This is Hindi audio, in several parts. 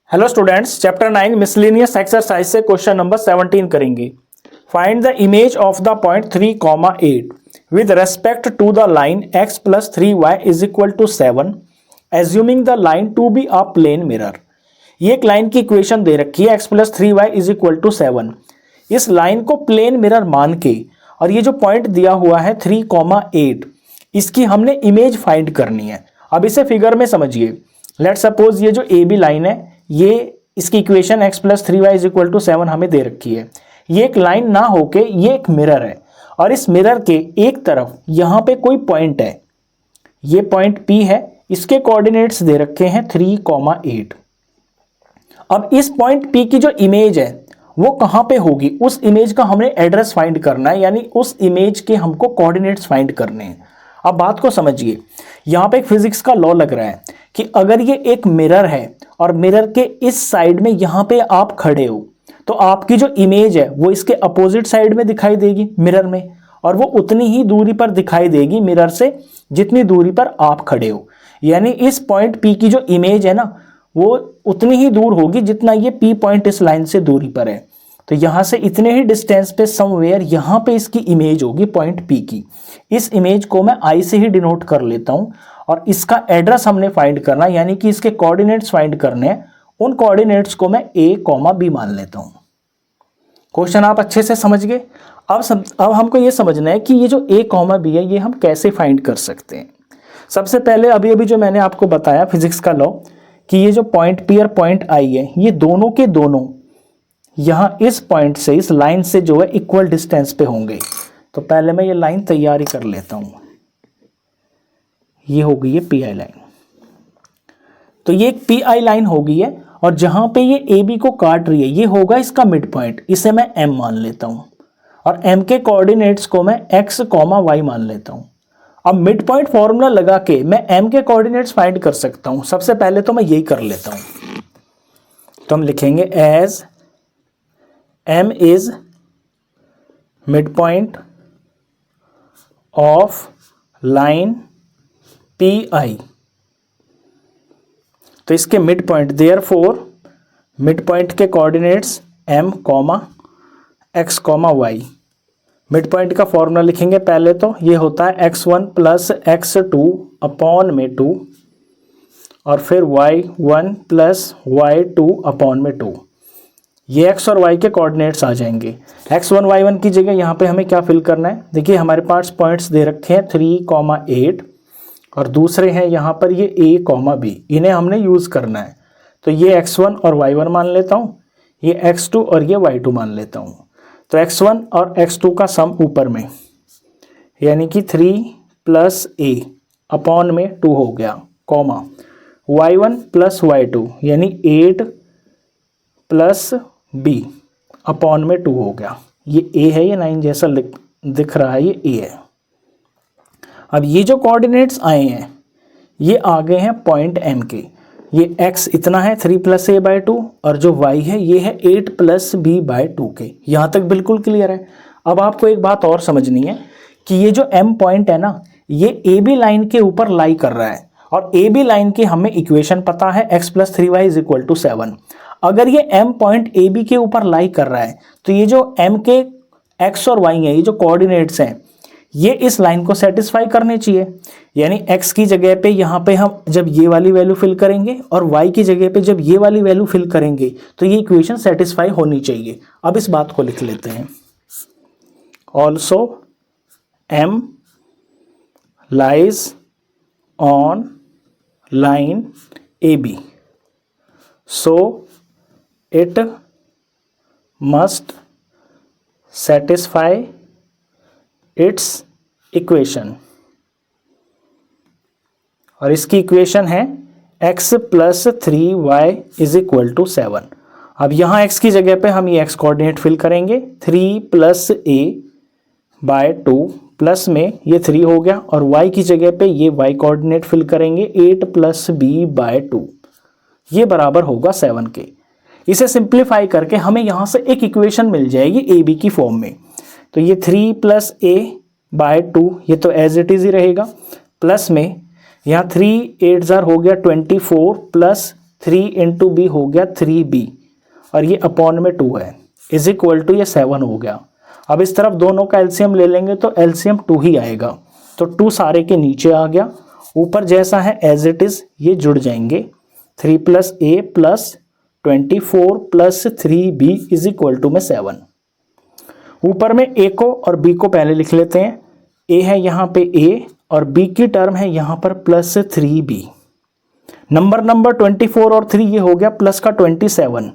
Hello students, chapter 9 miscellaneous exercise से क्वेश्चन नंबर 17 करेंगे। Find the image of the point 3,8 with respect to the line x plus 3y is equal to 7 assuming the line to be a plane mirror. ये एक लाइन की इक्वेशन दे रखी है x plus 3y is equal to 7। इस लाइन को प्लेन मिरर मान के और ये जो पॉइंट दिया हुआ है 3,8 इसकी हमने इमेज फाइंड करनी है। अब इसे फिगर में समझिए। लेट सपोज ये जो ए बी लाइन है, ये इसकी equation x plus 3y is equal to 7 हमें दे रखी है। ये एक लाइन ना होके ये एक मिरर है और इस मिरर के एक तरफ यहाँ पे कोई पॉइंट है, ये पॉइंट P है, इसके कोऑर्डिनेट्स दे रखे हैं 3,8। अब इस पॉइंट P की जो इमेज है वो कहाँ पे होगी, उस इमेज का हमने एड्रेस फाइंड करना है, यानी उस इमेज के हमको कोऑर्डिनेट्स फाइंड करने हैं। अब बात को समझिए, यहाँ पे एक फिजिक्स का लॉ लग रहा है कि अगर ये एक मिरर है और मिरर के इस साइड में यहाँ पे आप खड़े हो तो आपकी जो इमेज है वो इसके अपोजिट साइड में दिखाई देगी मिरर में, और वो उतनी ही दूरी पर दिखाई देगी मिरर से जितनी दूरी पर आप खड़े हो। यानी इस पॉइंट P की जो इमेज है ना वो उतनी ही दूर होगी जितना ये P पॉइंट इस लाइन से दूरी पर है। तो यहाँ से इतने ही डिस्टेंस पे समवेयर यहाँ पे इसकी इमेज होगी पॉइंट P की। इस इमेज को मैं I से ही डिनोट कर लेता हूँ और इसका एड्रेस हमने फाइंड करना, यानी कि इसके कोऑर्डिनेट्स फाइंड करने हैं। उन कोऑर्डिनेट्स को मैं A, B मान लेता हूँ। क्वेश्चन आप अच्छे से समझ गए। अब हमको ये समझना है कि ये जो A, B है ये हम कैसे फाइंड कर सकते हैं। सबसे पहले अभी अभी जो मैंने आपको बताया फिजिक्स का लॉ कि ये जो पॉइंट P और पॉइंट I है ये दोनों के दोनों यहाँ इस पॉइंट से, इस लाइन से जो है इक्वल डिस्टेंस पे होंगे। तो पहले मैं ये लाइन तैयारी कर लेता हूँ। ये हो गई है PI लाइन। तो ये एक PI लाइन हो गई है और जहां पे ये AB को काट रही है ये होगा इसका मिड पॉइंट, इसे मैं M मान लेता हूं और M के कोऑर्डिनेट्स को मैं X, Y मान लेता हूं। अब मिड पॉइंट फॉर्मूला लगा के मैं M के कोऑर्डिनेट्स फाइंड कर सकता हूं। सबसे पहले तो मैं यही कर लेता हूं। तो हम लिखेंगे as M is mid point of line PI। तो इसके mid point, therefore mid point के coordinates M, X, Y। Mid point का फॉर्मूला लिखेंगे पहले तो ये होता है x1 प्लस x2 अपॉन में 2 और फिर y1 प्लस y2 अपॉन में 2। ये x और y के कोऑर्डिनेट्स आ जाएंगे। x1 y1 की जगह यहाँ पे हमें क्या फिल करना है, देखिए हमारे पास पॉइंट्स दे रखे हैं 3,8 और दूसरे हैं यहाँ पर ये A, B, इन्हें हमने यूज़ करना है। तो ये x1 और y1 मान लेता हूँ, ये x2 और ये y2 मान लेता हूँ। तो x1 और x2 का सम ऊपर में यानी कि 3 प्लस A अपॉन में 2 हो गया, कॉमा y1 प्लस y2 यानी 8 प्लस B अपॉन में 2 हो गया। ये A है, ये 9 जैसा दिख रहा है, ये A है। अब ये जो कोऑर्डिनेट्स आए हैं ये आ गए हैं पॉइंट M के। ये x इतना है 3 प्लस A बाई 2 और जो y है ये है 8 प्लस B बाई 2 के। यहाँ तक बिल्कुल क्लियर है। अब आपको एक बात और समझनी है कि ये जो M पॉइंट है ना ये AB लाइन के ऊपर लाई कर रहा है और AB लाइन की हमें इक्वेशन पता है x plus 3y is equal to 7। अगर ये M पॉइंट AB के ऊपर लाई कर रहा है तो ये जो M के x और y है, ये जो कोऑर्डिनेट्स हैं ये इस लाइन को सेटिस्फाई करने चाहिए। यानी x की जगह पे यहाँ पे हम जब ये वाली वैल्यू फिल करेंगे और y की जगह पे जब ये वाली वैल्यू फिल करेंगे तो ये इक्वेशन सेटिस्फाई होनी चाहिए। अब इस बात को लिख लेते हैं, also M lies on line AB so it must satisfy its equation. और इसकी इक्वेशन है x plus 3y is equal to 7। अब यहाँ x की जगह पे हम ये x कोऑर्डिनेट फिल करेंगे 3 प्लस A बाय 2 प्लस में ये 3 हो गया और y की जगह पे ये y कोऑर्डिनेट फिल करेंगे 8 प्लस B बाय 2, ये बराबर होगा 7 के। इसे सिंप्लीफाई करके हमें यहाँ से एक इक्वेशन मिल जाएगी AB की फॉर्म में। तो ये 3 प्लस A बाय 2 ये तो एज इट इज ही रहेगा, प्लस में यहाँ 3 8 जार हो गया 24 प्लस 3 इंटू बी हो गया 3b और ये अपॉन में 2 है इज इक्वल टू ये 7 हो गया। अब इस तरफ दोनों का एलसीएम ले लेंगे तो एलसीएम 2 ही आएगा, तो 2 सारे के नीचे आ गया, ऊपर जैसा है एज इट इज ये जुड़ जाएंगे। 3 plus A plus 24 plus 3b is equal to में 7। ऊपर में ए को और बी को पहले लिख लेते हैं। ए है यहाँ पे ए और बी की टर्म है यहाँ पर प्लस 3b। नंबर 24 और 3 ये हो गया प्लस का 27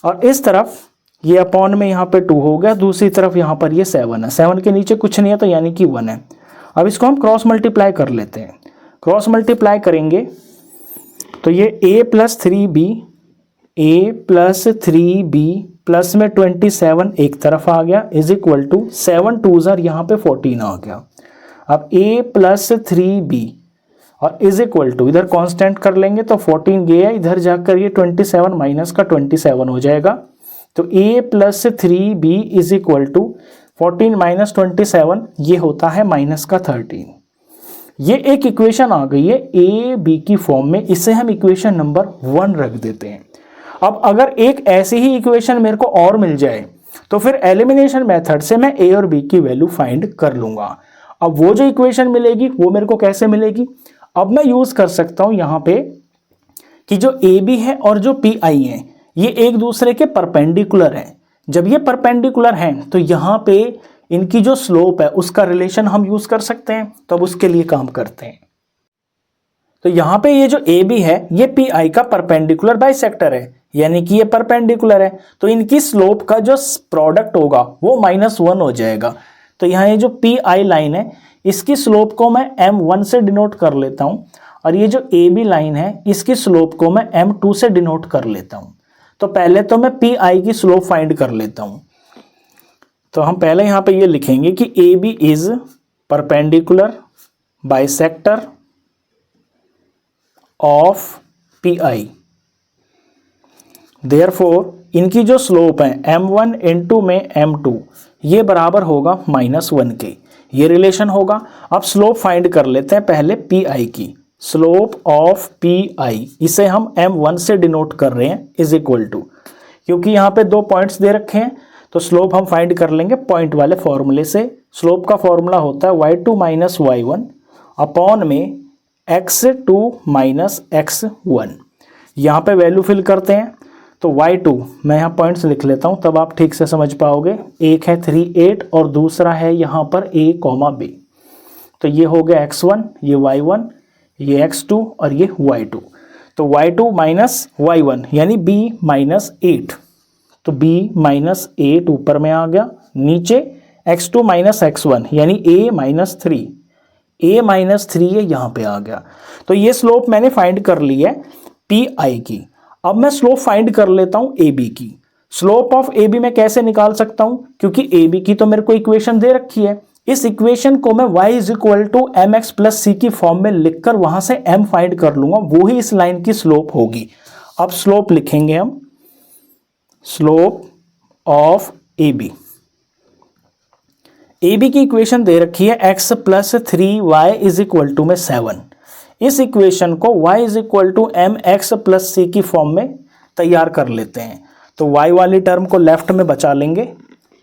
और इस तरफ ये अपॉन में यहाँ पे 2 हो गया, दूसरी तरफ यहाँ पर ये 7 है। 7 के नीचे कुछ नहीं है तो यानी कि 1 है। अब इसको हम क्रॉस मल्टीप्लाई कर लेते हैं। क्रॉस मल्टीप्लाई करेंगे तो ये a plus 3b a plus 3b plus में 27 एक तरफ आ गया इज इक्वल टू 7 2 यहाँ पे 14 आ गया। अब a प्लस 3b और इज इक्वल टू इधर कांस्टेंट कर लेंगे तो 14 गया, इधर जाकर ये 27 माइनस का 27 हो जाएगा। तो a plus 3b is equal to 14 minus 27 ये होता है माइनस का 13। ये एक इक्वेशन आ गई है ए बी की फॉर्म में, इसे हम इक्वेशन नंबर 1 रख देते हैं। अब अगर एक ऐसी ही इक्वेशन मेरे को और मिल जाए तो फिर एलिमिनेशन मेथड से मैं ए और बी की वैल्यू फाइंड कर लूंगा। अब वो जो इक्वेशन मिलेगी वो मेरे को कैसे मिलेगी, अब मैं यूज कर सकता हूं यहां पे कि जो ए बी है और जो पी आई है ये एक दूसरे के परपेंडिकुलर हैं। जब ये परपेंडिकुलर हैं तो यहाँ पे इनकी जो स्लोप है उसका रिलेशन हम यूज कर सकते हैं, तो अब उसके लिए काम करते हैं। तो यहाँ पे ये जो ए बी है ये पी आई का परपेंडिकुलर बाइसेक्टर है, यानी कि ये परपेंडिकुलर है, तो इनकी स्लोप का जो प्रोडक्ट होगा वो -1 हो जाएगा। तो यहाँ ये जो पी आई लाइन है इसकी स्लोप को मैं m1 से डिनोट कर लेता हूँ और ये जो ए बी लाइन है इसकी स्लोप को मैं m2 से डिनोट कर लेता हूँ। तो पहले तो मैं पी आई की स्लोप फाइंड कर लेता हूँ। तो हम पहले यहाँ पे ये लिखेंगे कि A B is perpendicular bisector of P I, therefore इनकी जो स्लोप है m1 इंटू में m2 ये बराबर होगा -1 के, ये रिलेशन होगा। अब स्लोप फाइंड कर लेते हैं पहले पी आई की। स्लोप ऑफ पी आई इसे हम m1 से डिनोट कर रहे हैं इज इक्वल टू, क्योंकि यहाँ पे 2 पॉइंट्स दे रखे हैं तो स्लोप हम फाइंड कर लेंगे पॉइंट वाले फॉर्मूले से। स्लोप का फॉर्मूला होता है y2 माइनस y1 अपॉन में x2 माइनस x1। यहाँ पे वैल्यू फिल करते हैं तो y2 मैं यहाँ पॉइंट्स लिख लेता हूँ तब आप ठीक से समझ पाओगे। एक है 3 8 और दूसरा है यहाँ पर a, b। तो ये हो गया x1, ये y1, ये x2 और ये y2। तो y2 माइनस y1 यानी b माइनस 8, तो b माइनस 8 ऊपर में आ गया, नीचे x2 माइनस x1 यानी a माइनस 3, a माइनस 3 ये यहाँ पे आ गया। तो ये स्लोप मैंने फाइंड कर ली है पी आई की। अब मैं स्लोप फाइंड कर लेता हूँ ए बी की। स्लोप ऑफ ए बी मैं कैसे निकाल सकता हूँ, क्योंकि ए बी की तो मेरे को इक्वेशन दे रखी है। इस इक्वेशन को मैं y is equal to M X plus C की फॉर्म में लिखकर वहां से m फाइंड कर लूंगा, वो ही इस लाइन की स्लोप होगी। अब स्लोप लिखेंगे हम, slope of A B. A B की इक्वेशन दे रखी है x plus 3y is equal to में 7। इस इक्वेशन को y is equal to M X plus C की फॉर्म में तैयार कर लेते हैं। तो y वाली टर्म को लेफ्ट में बचा लेंगे,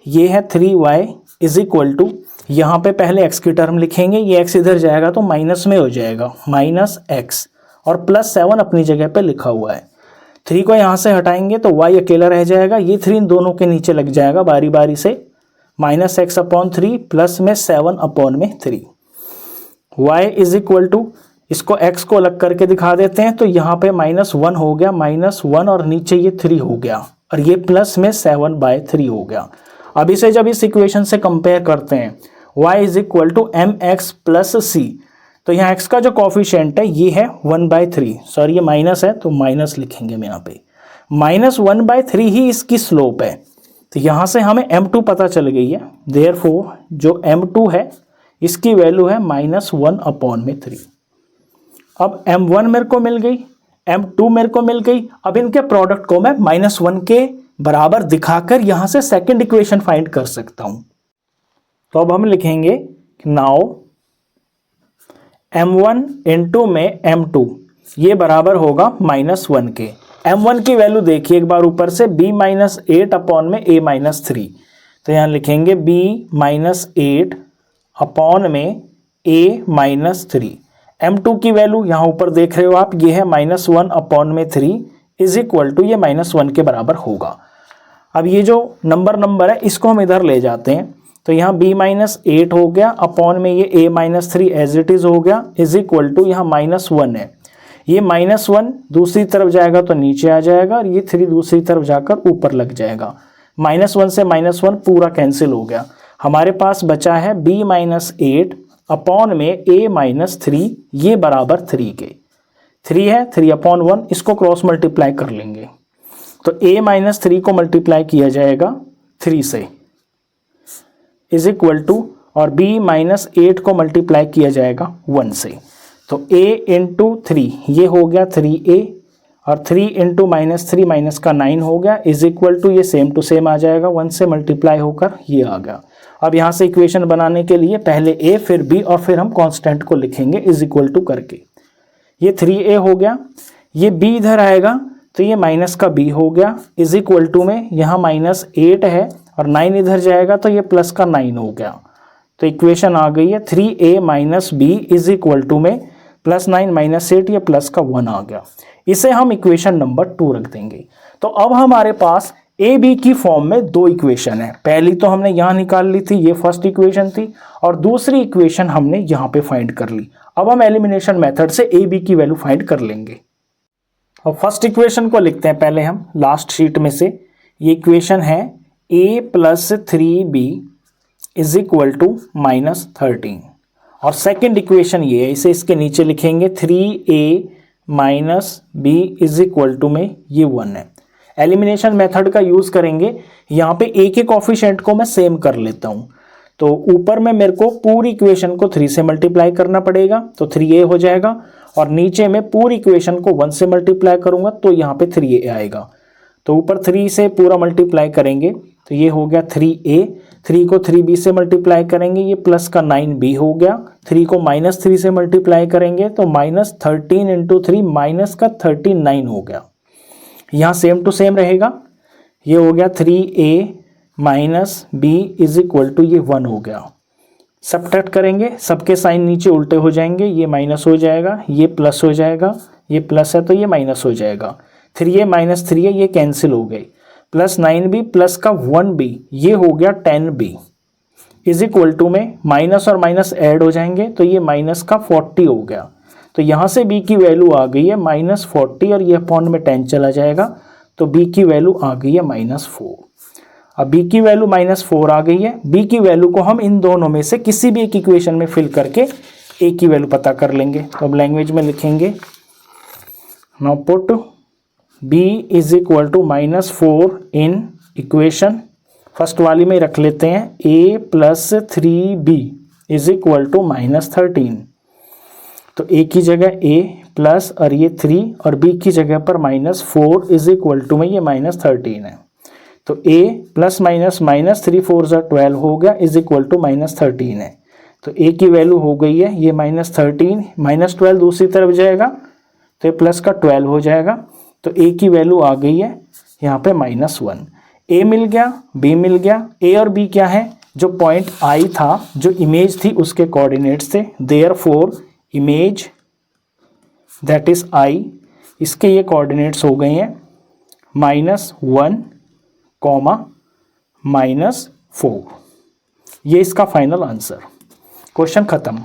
ये है 3y इज इक्वल टू, यहाँ पे पहले x की टर्म लिखेंगे, ये x इधर जाएगा तो माइनस में हो जाएगा माइनस x और प्लस 7 अपनी जगह पे लिखा हुआ है। 3 को यहाँ से हटाएंगे तो y अकेला रह जाएगा, ये 3 इन दोनों के नीचे लग जाएगा बारी बारी से, माइनस एक्स अपॉन 3 प्लस में 7 अपॉन में 3। y इज इक्वल टू, इसको x को अलग करके दिखा देते हैं तो यहाँ पे -1 हो गया, -1 और नीचे ये 3 हो गया और ये प्लस में 7/3 हो गया। अब इसे जब इस इक्वेशन से कंपेयर करते हैं y is equal to M X plus C, तो यहाँ x का जो कॉफिशिएंट है ये है 1/3, सॉरी ये माइनस है तो माइनस लिखेंगे हम यहाँ पे, -1/3 ही इसकी स्लोप है। तो यहाँ से हमें m2 पता चल गई है, देयरफॉर जो m2 है इसकी वैल्यू है -1/3। अब m1 मेरे को मिल गई, m2 मेरे को मिल गई। अब इनके प्रोडक्ट को मैं -1 के बराबर दिखाकर यहाँ से सेकंड इक्वेशन फाइंड कर सकता हूँ। तो अब हम लिखेंगे नाउ m1 इंटू में m2 ये बराबर होगा -1 के। m1 की वैल्यू देखिए एक बार ऊपर से, b-8 अपॉन में a-3, तो यहाँ लिखेंगे b-8 अपॉन में a-3। m2 की वैल्यू यहाँ ऊपर देख रहे हो आप, ये है -1 अपॉन में 3 इज इक्वल टू ये -1 के बराबर होगा। अब ये जो नंबर है इसको हम इधर ले जाते हैं, तो यहाँ b-8 हो गया अपॉन में ये a-3 एज इट इज हो गया इज इक्वल टू यहाँ -1 है। ये -1 दूसरी तरफ जाएगा तो नीचे आ जाएगा और ये 3 दूसरी तरफ जाकर ऊपर लग जाएगा। -1 से -1 पूरा कैंसिल हो गया। हमारे पास बचा है b-8 अपॉन में a-3, ये बराबर 3 के। 3 है, 3 अपॉन 1, इसको क्रॉस मल्टीप्लाई कर लेंगे तो a-3 को मल्टीप्लाई किया जाएगा 3 से इज इक्वल टू, और b-8 को मल्टीप्लाई किया जाएगा 1 से, तो a इंटू 3 ये हो गया 3a, और 3 इंटू -3 माइनस का 9 हो गया इज इक्वल टू, ये सेम टू सेम आ जाएगा, 1 से मल्टीप्लाई होकर ये आ गया। अब यहाँ से इक्वेशन बनाने के लिए पहले a फिर b और फिर हम कांस्टेंट को लिखेंगे इज इक्वल टू करके। ये 3a हो गया, ये b इधर आएगा तो ये माइनस का b हो गया इज इक्वल टू में यहाँ -8 है और 9 इधर जाएगा तो ये प्लस का 9 हो गया। तो इक्वेशन आ गई है 3a minus b is equal to में +9 -8, ये प्लस का 1 आ गया। इसे हम इक्वेशन नंबर 2 रख देंगे। तो अब हमारे पास ए बी की फॉर्म में 2 इक्वेशन है। पहली तो हमने यहाँ निकाल ली थी, ये फर्स्ट इक्वेशन थी, और दूसरी इक्वेशन हमने यहाँ पे फाइंड कर ली। अब हम एलिमिनेशन मेथड से ए बी की वैल्यू फाइंड कर लेंगे। और फर्स्ट इक्वेशन को लिखते हैं पहले हम लास्ट शीट में से। ये इक्वेशन है a + 3b is equal to -13, और सेकेंड इक्वेशन ये है, इसे इसके नीचे लिखेंगे 3a - b is equal to में ये 1 है। एलिमिनेशन मेथड का यूज़ करेंगे। यहाँ पे a के कोफिशिएंट को मैं सेम कर लेता हूँ, तो ऊपर में मेरे को पूरी इक्वेशन को 3 से मल्टीप्लाई करना पड़ेगा तो 3a हो जाएगा, और नीचे में पूरी इक्वेशन को 1 से मल्टीप्लाई करूँगा तो यहाँ पे 3a आएगा। तो ऊपर 3 से पूरा मल्टीप्लाई करेंगे तो ये हो गया 3a, 3 को 3b से मल्टीप्लाई करेंगे ये प्लस का 9b हो गया, 3 को -3 से मल्टीप्लाई करेंगे तो -13 इंटू 3 माइनस का 39 हो गया। यहाँ सेम टू सेम रहेगा, ये हो गया 3a - b is equal to ये 1 हो गया। सब्ट्रैक्ट करेंगे, सबके साइन नीचे उल्टे हो जाएंगे, ये माइनस हो जाएगा, ये प्लस हो जाएगा, ये प्लस है तो ये माइनस हो जाएगा, 3a - 3a ये कैंसिल हो गई, +9b प्लस का 1b ये हो गया 10b इज इक्वल टू में माइनस और माइनस ऐड हो जाएंगे तो ये माइनस का 40 हो गया। तो यहाँ से b की वैल्यू आ गई है -40 और ये अपॉन में 10 चला जाएगा तो b की वैल्यू आ गई है -4। अब b की वैल्यू -4 आ गई है। b की वैल्यू को हम इन दोनों में से किसी भी एक इक्वेशन में फिल करके a की वैल्यू पता कर लेंगे। तो अब लैंग्वेज में लिखेंगे, now put b is equal to -4 in equation, first वाली में रख लेते हैं a + 3b is equal to -13। तो a की जगह a प्लस और ये 3 और b की जगह पर -4 इज इक्वल टू में ये -13 है। तो a प्लस माइनस -3 4 12 हो गया इज इक्वल टू -13 है। तो a की वैल्यू हो गई है ये -13, -12 दूसरी तरफ जाएगा तो ये प्लस का 12 हो जाएगा। तो a की वैल्यू आ गई है यहाँ पे -1। a मिल गया, b मिल गया। a और b क्या है, जो पॉइंट I था, जो इमेज थी उसके कोऑर्डिनेट्स थे। Therefore image that is I, इसके ये कोऑर्डिनेट्स हो गए हैं -1, -4। ये इसका फाइनल आंसर। क्वेश्चन खत्म।